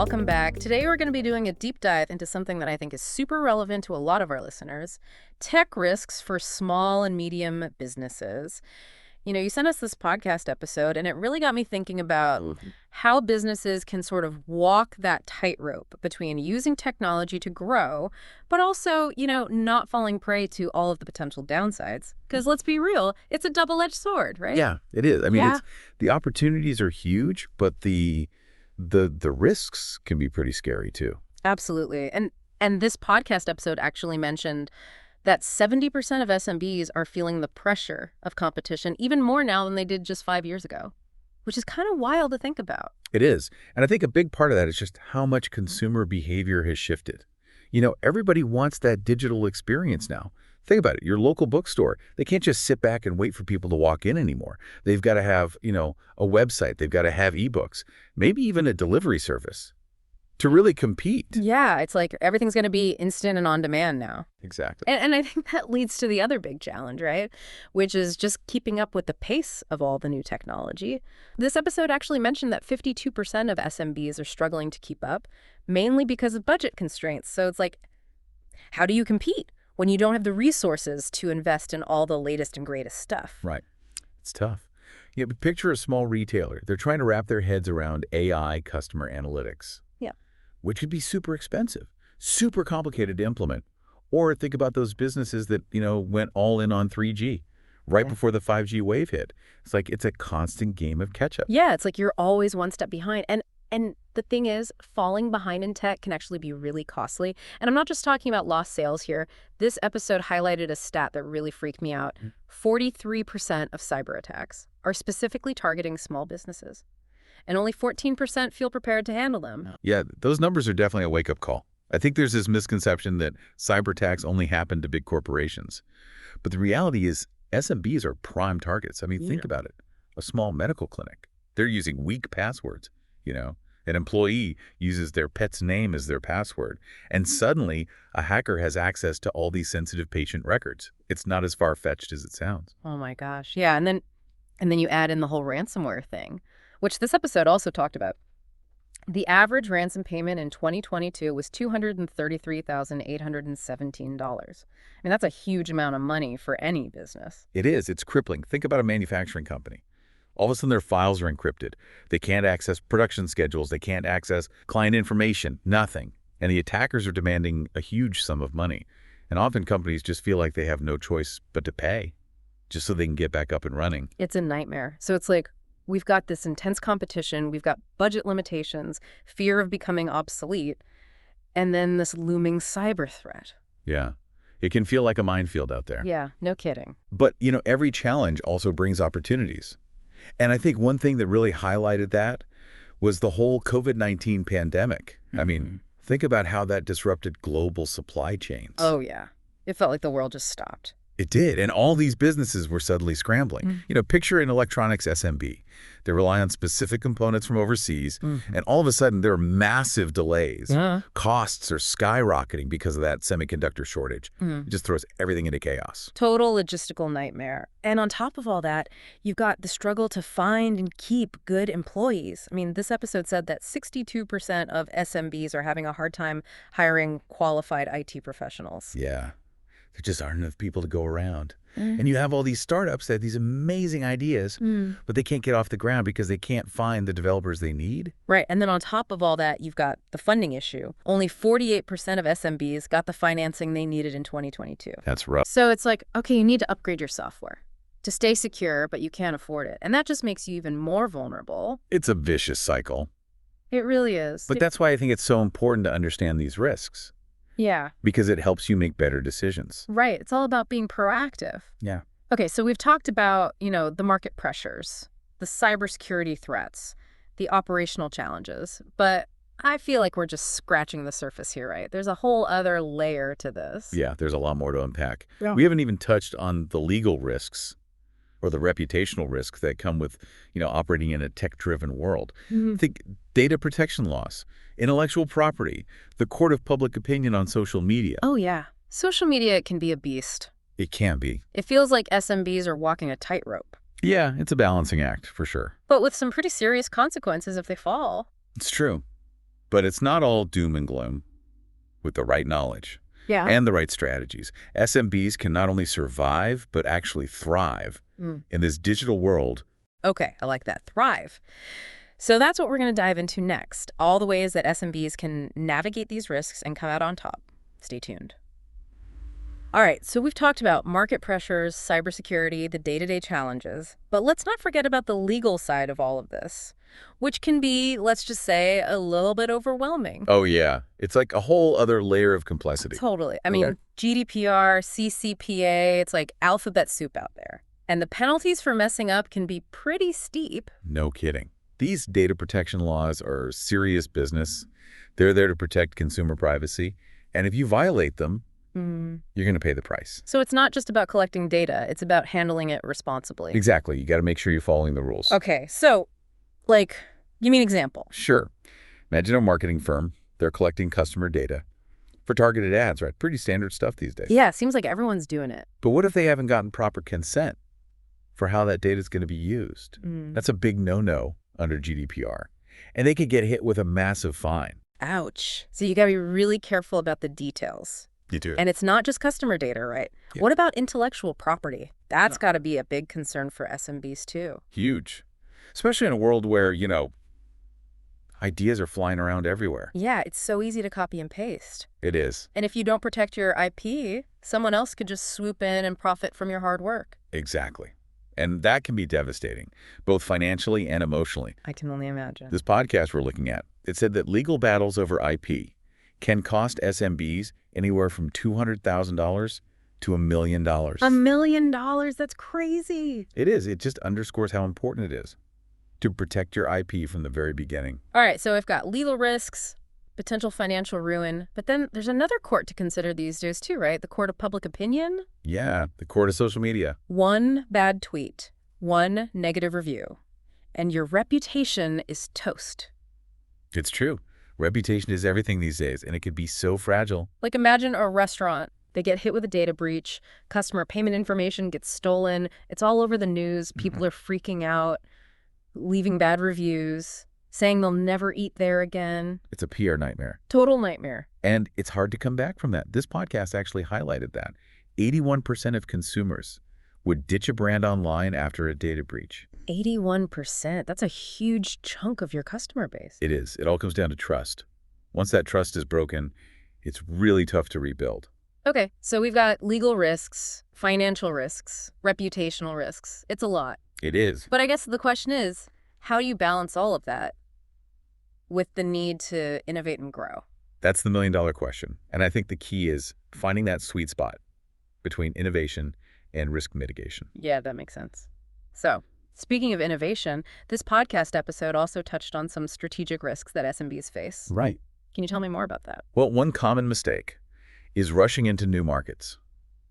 welcome back. Today we're going to be doing a deep dive into something that I think is super relevant to a lot of our listeners, tech risks for small and medium businesses. You sent us this podcast episode, and it really got me thinking about how businesses can sort of walk that tightrope between using technology to grow, but also, not falling prey to all of the potential downsides. Because let's be real, it's a double-edged sword, right? Yeah, it is. I mean, the opportunities are huge, but the risks can be pretty scary too. Absolutely. And this podcast episode actually mentioned that 70% of SMBs are feeling the pressure of competition even more now than they did just 5 years ago, which is kind of wild to think about. It is. And I think a big part of that is just how much consumer behavior has shifted. Everybody wants that digital experience now. Think about it. Your local bookstore, they can't just sit back and wait for people to walk in anymore. They've got to have, a website. They've got to have ebooks, maybe even a delivery service to really compete. Yeah, it's like everything's going to be instant and on demand now. Exactly. And I think that leads to the other big challenge, right? Which is just keeping up with the pace of all the new technology. This episode actually mentioned that 52% of SMBs are struggling to keep up, mainly because of budget constraints. So it's like, how do you compete when you don't have the resources to invest in all the latest and greatest stuff? Right. It's tough. But picture a small retailer. They're trying to wrap their heads around AI customer analytics. Yeah. Which could be super expensive, super complicated to implement. Or think about those businesses that, went all in on 3G right before the 5G wave hit. It's like it's a constant game of catch-up. Yeah, it's like you're always one step behind. And the thing is, falling behind in tech can actually be really costly. And I'm not just talking about lost sales here. This episode highlighted a stat that really freaked me out. 43% of cyber attacks are specifically targeting small businesses, and only 14% feel prepared to handle them. Yeah, those numbers are definitely a wake-up call. I think there's this misconception that cyber attacks only happen to big corporations. But the reality is SMBs are prime targets. I mean, think about it. A small medical clinic, they're using weak passwords, An employee uses their pet's name as their password, and suddenly a hacker has access to all these sensitive patient records. It's not as far-fetched as it sounds. Oh my gosh. Yeah, and then you add in the whole ransomware thing, which this episode also talked about. The average ransom payment in 2022 was $233,817. I mean, that's a huge amount of money for any business. It is. It's crippling. Think about a manufacturing company. All of a sudden, their files are encrypted. They can't access production schedules. They can't access client information, nothing. And the attackers are demanding a huge sum of money. And often companies just feel like they have no choice but to pay just so they can get back up and running. It's a nightmare. So it's like we've got this intense competition. We've got budget limitations, fear of becoming obsolete, and then this looming cyber threat. Yeah. It can feel like a minefield out there. Yeah, no kidding. But, every challenge also brings opportunities. And I think one thing that really highlighted that was the whole COVID-19 pandemic. I mean, think about how that disrupted global supply chains. Oh, yeah. It felt like the world just stopped. It did. And all these businesses were suddenly scrambling. Picture an electronics SMB. They rely on specific components from overseas. And all of a sudden, there are massive delays. Costs are skyrocketing because of that semiconductor shortage. It just throws everything into chaos. Total logistical nightmare. And on top of all that, you've got the struggle to find and keep good employees. I mean, this episode said that 62% of SMBs are having a hard time hiring qualified IT professionals. Yeah. There just aren't enough people to go around. And you have all these startups that have these amazing ideas, but they can't get off the ground because they can't find the developers they need. Right. And then on top of all that, you've got the funding issue. Only 48% of SMBs got the financing they needed in 2022. That's rough. So it's like, okay, you need to upgrade your software to stay secure, but you can't afford it. And that just makes you even more vulnerable. It's a vicious cycle. It really is. But that's why I think it's so important to understand these risks. Yeah. Because it helps you make better decisions. Right. It's all about being proactive. Yeah. Okay, so we've talked about, the market pressures, the cybersecurity threats, the operational challenges, but I feel like we're just scratching the surface here, right? There's a whole other layer to this. Yeah, there's a lot more to unpack. Yeah. We haven't even touched on the legal risks or the reputational risks that come with, operating in a tech-driven world. Think data protection laws, intellectual property, the court of public opinion on social media. Oh, yeah. Social media can be a beast. It can be. It feels like SMBs are walking a tightrope. Yeah, it's a balancing act, for sure. But with some pretty serious consequences if they fall. It's true. But it's not all doom and gloom. With the right knowledge Yeah. and the right strategies, SMBs can not only survive, but actually thrive in this digital world. Okay, I like that. Thrive. So that's what we're going to dive into next. All the ways that SMBs can navigate these risks and come out on top. Stay tuned. All right, so we've talked about market pressures, cybersecurity, the day-to-day challenges, but let's not forget about the legal side of all of this, which can be, let's just say, a little bit overwhelming. Oh, yeah. It's like a whole other layer of complexity. Totally. I mean, GDPR, CCPA, it's like alphabet soup out there. And the penalties for messing up can be pretty steep. No kidding. These data protection laws are serious business. They're there to protect consumer privacy. And if you violate them, you're going to pay the price. So it's not just about collecting data. It's about handling it responsibly. Exactly. You got to make sure you're following the rules. Okay, so, like, give me an example. Sure. Imagine a marketing firm. They're collecting customer data for targeted ads, right? Pretty standard stuff these days. Yeah, seems like everyone's doing it. But what if they haven't gotten proper consent for how that data is going to be used? That's a big no-no under GDPR. And they could get hit with a massive fine. Ouch. So you got to be really careful about the details. You do. And it's not just customer data, right? Yeah. What about intellectual property? That's got to be a big concern for SMBs too. Huge. Especially in a world where, ideas are flying around everywhere. Yeah, it's so easy to copy and paste. It is. And if you don't protect your IP, someone else could just swoop in and profit from your hard work. Exactly. And that can be devastating, both financially and emotionally. I can only imagine. This podcast we're looking at, it said that legal battles over IP can cost SMBs anywhere from $200,000 to $1 million. $1 million? That's crazy. It is. It just underscores how important it is to protect your IP from the very beginning. All right, so we've got legal risks, potential financial ruin, but then there's another court to consider these days too, right? The court of public opinion? Yeah, the court of social media. One bad tweet, one negative review, and your reputation is toast. It's true. Reputation is everything these days, and it could be so fragile. Like imagine a restaurant. They get hit with a data breach, customer payment information gets stolen, it's all over the news, people are freaking out, leaving bad reviews, saying they'll never eat there again. It's a PR nightmare. Total nightmare. And it's hard to come back from that. This podcast actually highlighted that. 81% of consumers would ditch a brand online after a data breach. 81%. That's a huge chunk of your customer base. It is. It all comes down to trust. Once that trust is broken, it's really tough to rebuild. Okay, so we've got legal risks, financial risks, reputational risks. It's a lot. It is. But I guess the question is, how do you balance all of that with the need to innovate and grow? That's the million-dollar question. And I think the key is finding that sweet spot between innovation and risk mitigation. Yeah, that makes sense. So, speaking of innovation, this podcast episode also touched on some strategic risks that SMBs face. Right. Can you tell me more about that? Well, one common mistake is rushing into new markets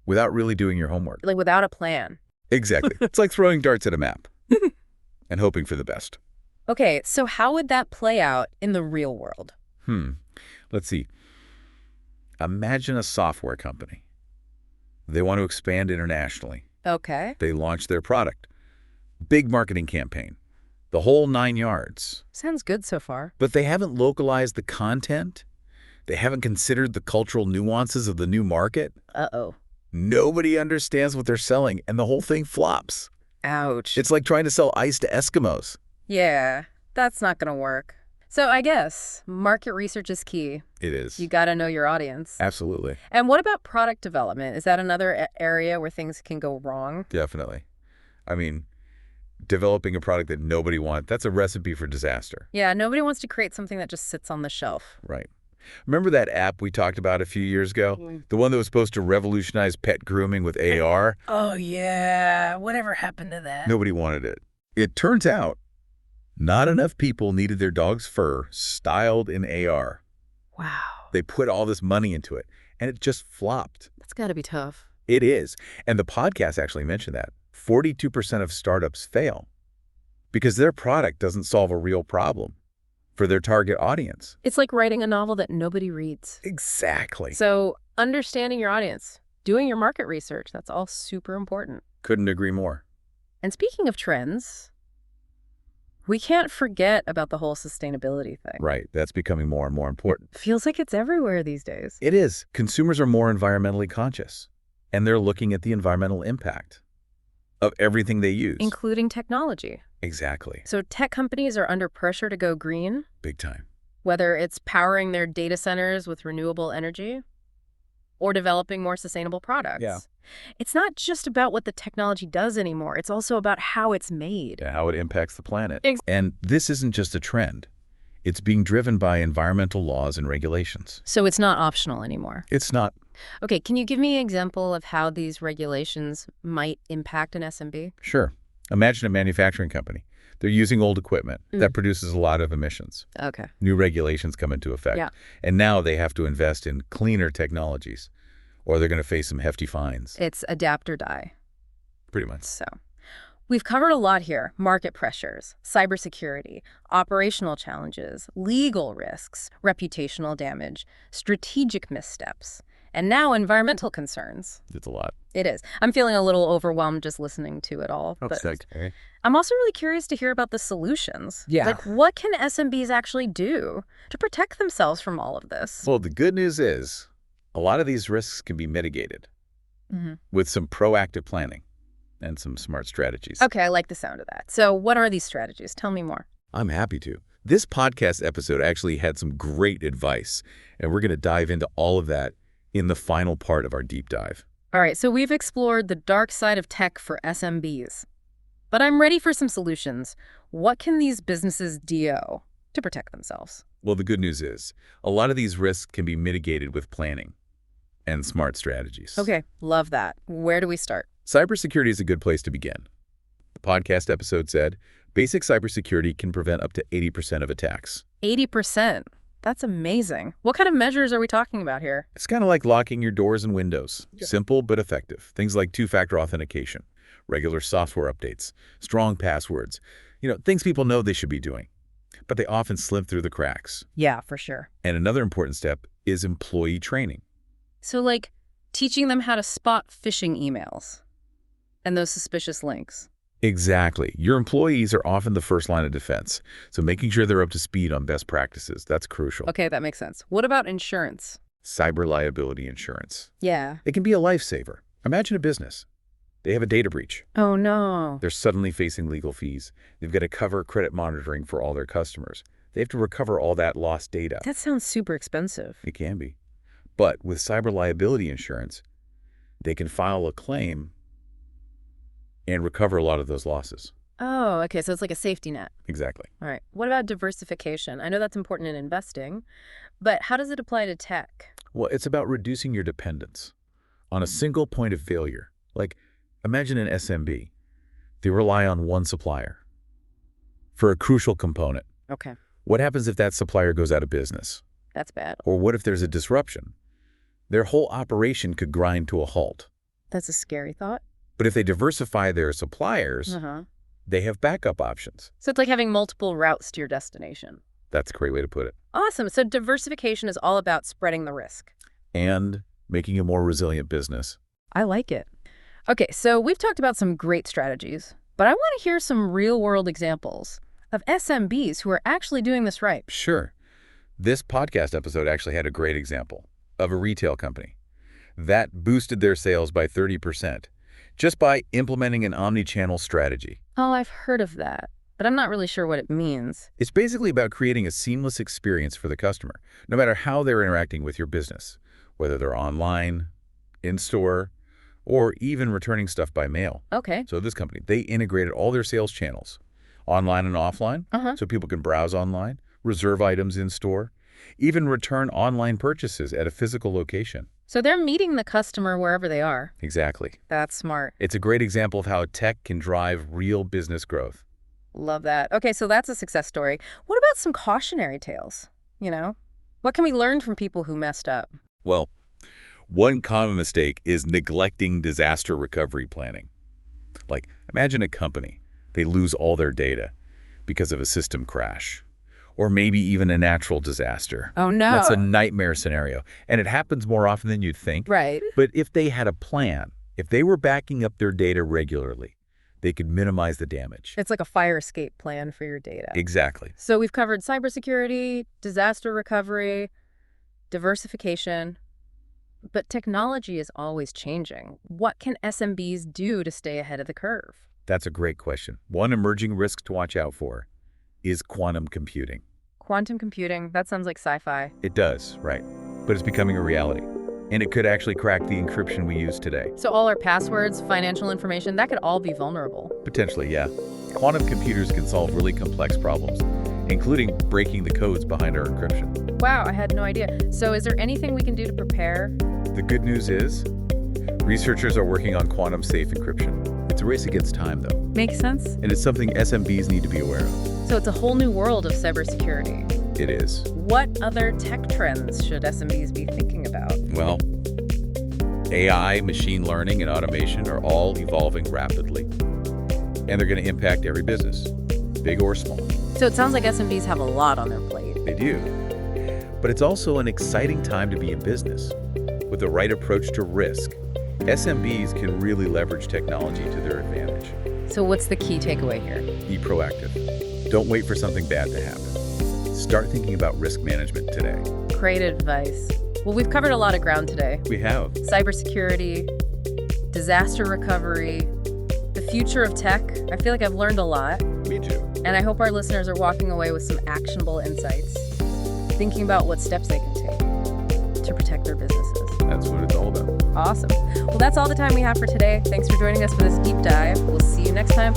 without really doing your homework. Like without a plan. Exactly. It's like throwing darts at a map and hoping for the best. Okay, so how would that play out in the real world? Let's see. Imagine a software company. They want to expand internationally. Okay. They launch their product. Big marketing campaign. The whole 9 yards. Sounds good so far. But they haven't localized the content. They haven't considered the cultural nuances of the new market. Uh-oh. Nobody understands what they're selling, and the whole thing flops. Ouch. It's like trying to sell ice to Eskimos. Yeah, that's not going to work. So I guess market research is key. It is. You got to know your audience. Absolutely. And what about product development? Is that another area where things can go wrong? Definitely. I mean, developing a product that nobody wants, that's a recipe for disaster. Yeah, nobody wants to create something that just sits on the shelf. Right. Remember that app we talked about a few years ago? The one that was supposed to revolutionize pet grooming with AR? Oh, yeah. Whatever happened to that? Nobody wanted it. It turns out not enough people needed their dog's fur styled in AR. Wow. They put all this money into it, and it just flopped. That's got to be tough. It is. And the podcast actually mentioned that. 42% of startups fail because their product doesn't solve a real problem for their target audience. It's like writing a novel that nobody reads. Exactly. So understanding your audience, doing your market research, that's all super important. Couldn't agree more. And speaking of trends, We can't forget about the whole sustainability thing. Right. That's becoming more and more important. Feels like it's everywhere these days. It is. Consumers are more environmentally conscious, and they're looking at the environmental impact of everything they use. Including technology. Exactly. So tech companies are under pressure to go green, Big time. whether it's powering their data centers with renewable energy or developing more sustainable products. Yeah. It's not just about what the technology does anymore. It's also about how it's made. Yeah, how it impacts the planet. Ex- And this isn't just a trend. It's being driven by environmental laws and regulations. So it's not optional anymore. It's not. Okay, can you give me an example of how these regulations might impact an SMB? Sure. Imagine a manufacturing company. They're using old equipment that produces a lot of emissions. Okay. New regulations come into effect. Yeah. And now they have to invest in cleaner technologies, or they're going to face some hefty fines. It's adapt or die. Pretty much. So we've covered a lot here. Market pressures, cybersecurity, operational challenges, legal risks, reputational damage, strategic missteps, and now environmental concerns. It's a lot. It is. I'm feeling a little overwhelmed just listening to it all. But Okay. I'm also really curious to hear about the solutions. Yeah. Like, what can SMBs actually do to protect themselves from all of this? Well, the good news is a lot of these risks can be mitigated with some proactive planning and some smart strategies. Okay, I like the sound of that. So what are these strategies? Tell me more. I'm happy to. This podcast episode actually had some great advice, and we're going to dive into all of that in the final part of our deep dive. All right, so we've explored the dark side of tech for SMBs. But I'm ready for some solutions. What can these businesses do to protect themselves? Well, the good news is a lot of these risks can be mitigated with planning and smart strategies. Okay, love that. Where do we start? Cybersecurity is a good place to begin. The podcast episode said basic cybersecurity can prevent up to 80% of attacks. 80%. That's amazing. What kind of measures are we talking about here? It's kind of like locking your doors and windows. Simple but effective. Things like two-factor authentication, regular software updates, strong passwords. Things people know they should be doing, but they often slip through the cracks. Yeah, for sure. And another important step is employee training. So, like, teaching them how to spot phishing emails and those suspicious links. Exactly. Your employees are often the first line of defense, so making sure they're up to speed on best practices, that's crucial. Okay, that makes sense. What about insurance? Cyber liability insurance. Yeah. It can be a lifesaver. Imagine a business. They have a data breach. Oh, no. They're suddenly facing legal fees. They've got to cover credit monitoring for all their customers. They have to recover all that lost data. That sounds super expensive. It can be. But with cyber liability insurance, they can file a claim and recover a lot of those losses. Oh, okay, so it's like a safety net. Exactly. All right. What about diversification? I know that's important in investing, but how does it apply to tech? Well, it's about reducing your dependence on a single point of failure. Like, imagine an SMB. They rely on one supplier for a crucial component. Okay, What happens if that supplier goes out of business? that's bad. Or what if there's a disruption? Their whole operation could grind to a halt. That's a scary thought. But if they diversify their suppliers, they have backup options. So it's like having multiple routes to your destination. That's a great way to put it. Awesome. So diversification is all about spreading the risk. And making a more resilient business. I like it. Okay, so we've talked about some great strategies, but I want to hear some real-world examples of SMBs who are actually doing this right. Sure. This podcast episode actually had a great example of a retail company that boosted their sales by 30% just by implementing an omni-channel strategy. Oh, I've heard of that, but I'm not really sure what it means. It's basically about creating a seamless experience for the customer, no matter how they're interacting with your business, whether they're online, in-store, or even returning stuff by mail. Okay. So this company, they integrated all their sales channels, online and offline, so people can browse online, reserve items in-store, even return online purchases at a physical location. So they're meeting the customer wherever they are. Exactly. That's smart. It's a great example of how tech can drive real business growth. Love that. Okay, so that's a success story. What about some cautionary tales? What can we learn from people who messed up? Well, one common mistake is neglecting disaster recovery planning. Like, imagine a company. They lose all their data because of a system crash, or maybe even a natural disaster. Oh, no. That's a nightmare scenario, and it happens more often than you'd think. Right. But if they had a plan, if they were backing up their data regularly, they could minimize the damage. It's like a fire escape plan for your data. Exactly. So we've covered cybersecurity, disaster recovery, diversification, but technology is always changing. What can SMBs do to stay ahead of the curve? That's a great question. One emerging risk to watch out for is quantum computing. Quantum computing, that sounds like sci-fi. It does, right. But it's becoming a reality. And it could actually crack the encryption we use today. So all our passwords, financial information, that could all be vulnerable. Potentially, yeah. Quantum computers can solve really complex problems, including breaking the codes behind our encryption. Wow, I had no idea. So is there anything we can do to prepare? The good news is, researchers are working on quantum-safe encryption. It's a race against time, though. Makes sense. And it's something SMBs need to be aware of. So it's a whole new world of cybersecurity. It is. What other tech trends should SMBs be thinking about? Well, AI, machine learning, and automation are all evolving rapidly. And they're going to impact every business, big or small. So it sounds like SMBs have a lot on their plate. They do. But it's also an exciting time to be in business. With the right approach to risk, SMBs can really leverage technology to their advantage. So what's the key takeaway here? Be proactive. Don't wait for something bad to happen. Start thinking about risk management today. Great advice. Well, we've covered a lot of ground today. We have. Cybersecurity, disaster recovery, the future of tech. I feel like I've learned a lot. Me too. And I hope our listeners are walking away with some actionable insights, thinking about what steps they can take to protect their businesses. That's what it's all about. Awesome. Well, that's all the time we have for today. Thanks for joining us for this deep dive. We'll see you next time.